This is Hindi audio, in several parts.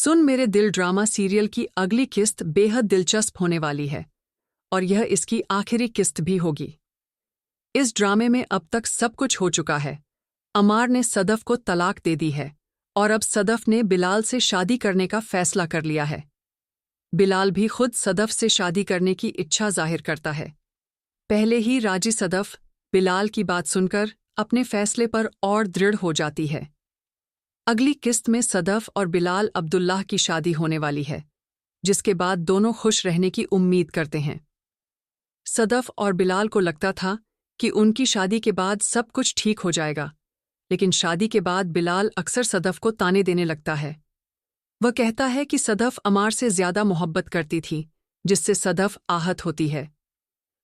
सुन मेरे दिल ड्रामा सीरियल की अगली किस्त बेहद दिलचस्प होने वाली है और यह इसकी आखिरी किस्त भी होगी। इस ड्रामे में अब तक सब कुछ हो चुका है। अमार ने सदफ को तलाक दे दी है और अब सदफ ने बिलाल से शादी करने का फैसला कर लिया है। बिलाल भी खुद सदफ से शादी करने की इच्छा जाहिर करता है। पहले ही राजी सदफ बिलाल की बात सुनकर अपने फैसले पर और दृढ़ हो जाती है। अगली किस्त में सदफ और बिलाल अब्दुल्लाह की शादी होने वाली है, जिसके बाद दोनों खुश रहने की उम्मीद करते हैं। सदफ और बिलाल को लगता था कि उनकी शादी के बाद सब कुछ ठीक हो जाएगा, लेकिन शादी के बाद बिलाल अक्सर सदफ को ताने देने लगता है। वह कहता है कि सदफ अमार से ज्यादा मोहब्बत करती थी, जिससे सदफ आहत होती है।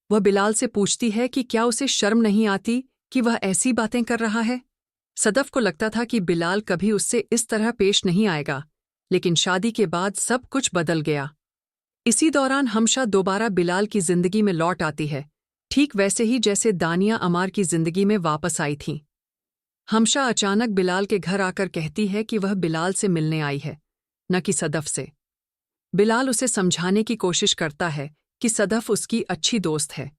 वह बिलाल से पूछती है कि क्या उसे शर्म नहीं आती कि वह ऐसी बातें कर रहा है। सदफ को लगता था कि बिलाल कभी उससे इस तरह पेश नहीं आएगा, लेकिन शादी के बाद सब कुछ बदल गया। इसी दौरान हमशा दोबारा बिलाल की जिंदगी में लौट आती है, ठीक वैसे ही जैसे दानिया अमार की जिंदगी में वापस आई थी। हमशा अचानक बिलाल के घर आकर कहती है कि वह बिलाल से मिलने आई है, न कि सदफ से। बिलाल उसे समझाने की कोशिश करता है कि सदफ उसकी अच्छी दोस्त है,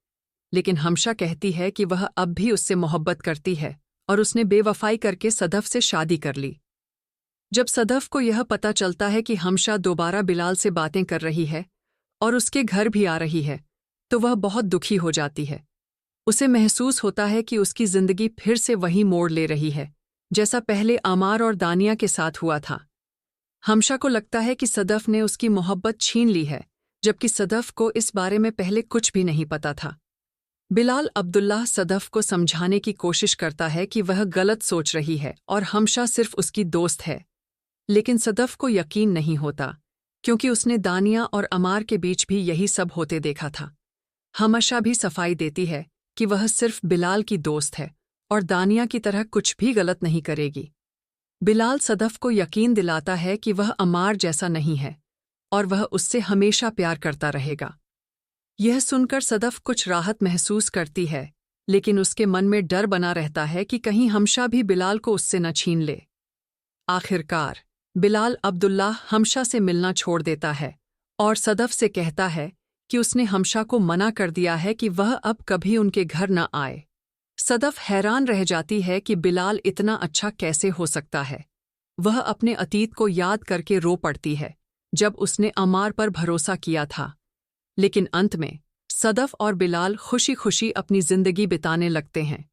लेकिन हमशा कहती है कि वह अब भी उससे मोहब्बत करती है और उसने बेवफाई करके सदफ से शादी कर ली। जब सदफ को यह पता चलता है कि हमशा दोबारा बिलाल से बातें कर रही है और उसके घर भी आ रही है, तो वह बहुत दुखी हो जाती है। उसे महसूस होता है कि उसकी जिंदगी फिर से वही मोड़ ले रही है, जैसा पहले अमार और दानिया के साथ हुआ था। हमशा को लगता है कि सदफ ने उसकी मोहब्बत छीन ली है, जबकि सदफ को इस बारे में पहले कुछ भी नहीं पता था। बिलाल अब्दुल्लाह सदफ को समझाने की कोशिश करता है कि वह गलत सोच रही है और हमशा सिर्फ उसकी दोस्त है, लेकिन सदफ को यकीन नहीं होता, क्योंकि उसने दानिया और अमार के बीच भी यही सब होते देखा था। हमशा भी सफाई देती है कि वह सिर्फ बिलाल की दोस्त है और दानिया की तरह कुछ भी गलत नहीं करेगी। बिलाल सदफ को यकीन दिलाता है कि वह अमार जैसा नहीं है और वह उससे हमेशा प्यार करता रहेगा। यह सुनकर सदफ कुछ राहत महसूस करती है, लेकिन उसके मन में डर बना रहता है कि कहीं हमशा भी बिलाल को उससे न छीन ले। आखिरकार बिलाल अब्दुल्लाह हमशा से मिलना छोड़ देता है और सदफ से कहता है कि उसने हमशा को मना कर दिया है कि वह अब कभी उनके घर न आए। सदफ हैरान रह जाती है कि बिलाल इतना अच्छा कैसे हो सकता है। वह अपने अतीत को याद करके रो पड़ती है, जब उसने अमार पर भरोसा किया था। लेकिन अंत में सदफ और बिलाल खुशी खुशी अपनी जिंदगी बिताने लगते हैं।